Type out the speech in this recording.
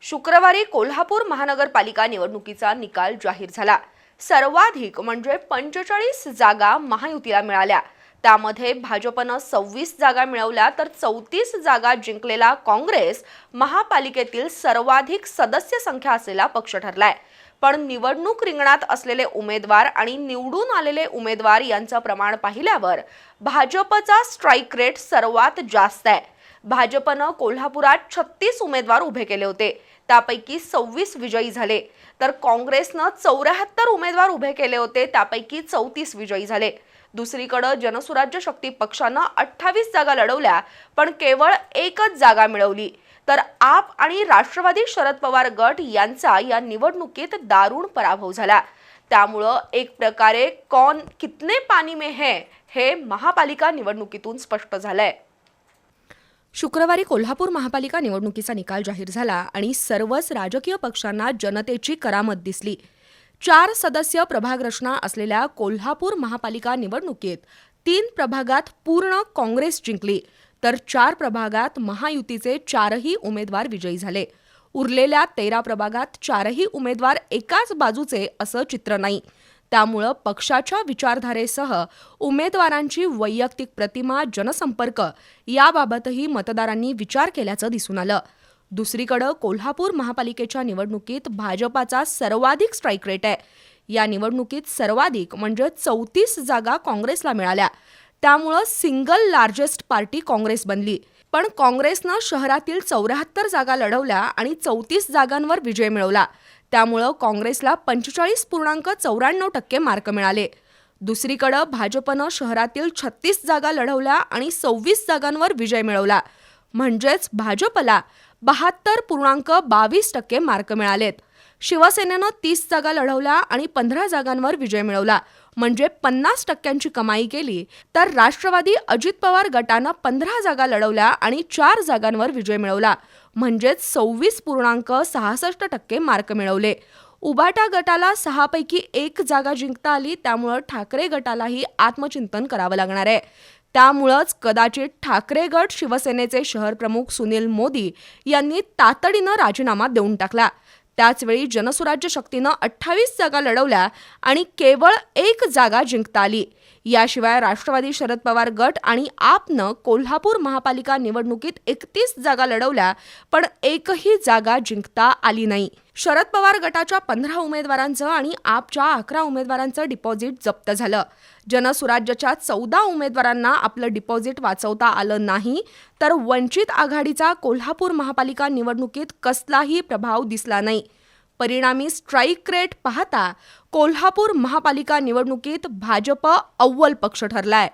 शुक्रवारी कोल्हापूर महानगरपालिका निवडणुकीचा निकाल जाहीर झाला। सर्वाधिक म्हणजे 45 जागा महायुतीला मिळाल्या। त्यामध्ये भाजपने 26 जागा मिळवल्या तर 34 जागा जिंकलेला काँग्रेस महापालिकेतील सर्वाधिक सदस्य संख्या असलेला पक्ष ठरलाय। पण निवडणूक रिंगणात असलेले उमेदवार आणि निवडून आलेले उमेदवार यांचं प्रमाण पाहिल्यावर भाजपचा स्ट्राइक रेट सर्वात जास्त आहे। भाजपने कोल्हापुरात 36 उमेदवार उभे केले होते, त्यापैकी 26 विजयी झाले, तर काँग्रेसने 74 उमेदवार उभे केले होते, त्यापैकी 34 विजयी झाले। दुसरीकडे जनसुराज्य शक्ती पक्षाने 28 जागा लढवल्या, पण केवळ एकच जागा मिळवली। तर आप आणि राष्ट्रवादी शरद पवार गट यांचा या निवडणुकीत दारुण पराभव झाला। त्यामुळे एक प्रकारे कौन कितने पानी में है हे महापालिका निवडणुकीतून स्पष्ट झालंय। शुक्रवारी कोल्हापूर महापालिका निवडणुकीचा निकाल जाहीर झाला आणि सर्वच राजकीय पक्षांना जनतेची करामत दिसली। 4 सदस्य प्रभाग रचना असलेल्या कोल्हापूर महापालिका निवडणुकीत 3 प्रभागात पूर्ण काँग्रेस जिंकली, तर 4 प्रभागात महायुतीचे 4ही उमेदवार विजयी झाले। उरलेल्या 13 प्रभागात 4ही उमेदवार एकाच बाजूचे असं चित्र नाही। त्यामुळे पक्षाच्या विचारधारेसह उमेदवारांची वैयक्तिक प्रतिमा, जनसंपर्क याबाबतही मतदारांनी विचार केल्याचं दिसून आलं। दुसरीकडे कोल्हापूर महापालिकेच्या निवडणुकीत भाजपाचा सर्वाधिक स्ट्राइक रेट आहे। या निवडणुकीत सर्वाधिक म्हणजे 34 जागा काँग्रेसला मिळाल्या। त्यामुळे सिंगल लार्जेस्ट पार्टी काँग्रेस बनली। पण काँग्रेसने शहरातील 74 जागा लढवल्या आणि 34 जागांवर विजय मिळवला। त्यामुळे काँग्रेसला 45.94% मार्क मिळाले। दुसरीकडे भाजपने शहरातील 36 जागा लढवल्या आणि 26 जागांवर विजय मिळवला, म्हणजेच भाजपला 72.22% मार्क मिळालेत। शिवसेनेने 30 जागा लढवल्या आणि 15 जागांवर विजय मिळवला, म्हणजे 50% कमाई केली। तर राष्ट्रवादी अजित पवार गटाने 15 जागा लढवल्या आणि 4 जागांवर विजय मिळवला, म्हणजेच 26.66% मार्क मिळवले। उबाटा गटाला 6 पैकी 1 जागा जिंकता आली, त्यामुळे ठाकरे गटालाही आत्मचिंतन करावं लागणार आहे। त्यामुळेच कदाचित ठाकरे गट शिवसेनेचे शहर प्रमुख सुनील मोदी यांनी तातडीने राजीनामा देऊन टाकला। त्याचवेळी जनसुराज्य शक्तीने 28 जागा लढवल्या आणि केवळ 1 जागा जिंकता आली। याशिवाय राष्ट्रवादी शरद पवार गट आणि आपनं कोल्हापूर महापालिका निवडणुकीत 31 जागा लढवल्या, पण एकही जागा जिंकता आली नाही। शरद पवार गटाच्या 15 उमेदवारांचं आणि आपच्या 11 उमेदवारांचं डिपॉझिट जप्त झालं। जनसुराज्यच्या 14 उमेदवारांना आपलं डिपॉझिट वाचवता आलं नाही, तर वंचित आघाडीचा कोल्हापूर महापालिका निवडणुकीत कसलाही प्रभाव दिसला नाही। परिणामी स्ट्राइक रेट पाहता कोल्हापूर महापालिका निवडणुकीत भाजप अव्वल पक्ष ठरलाय।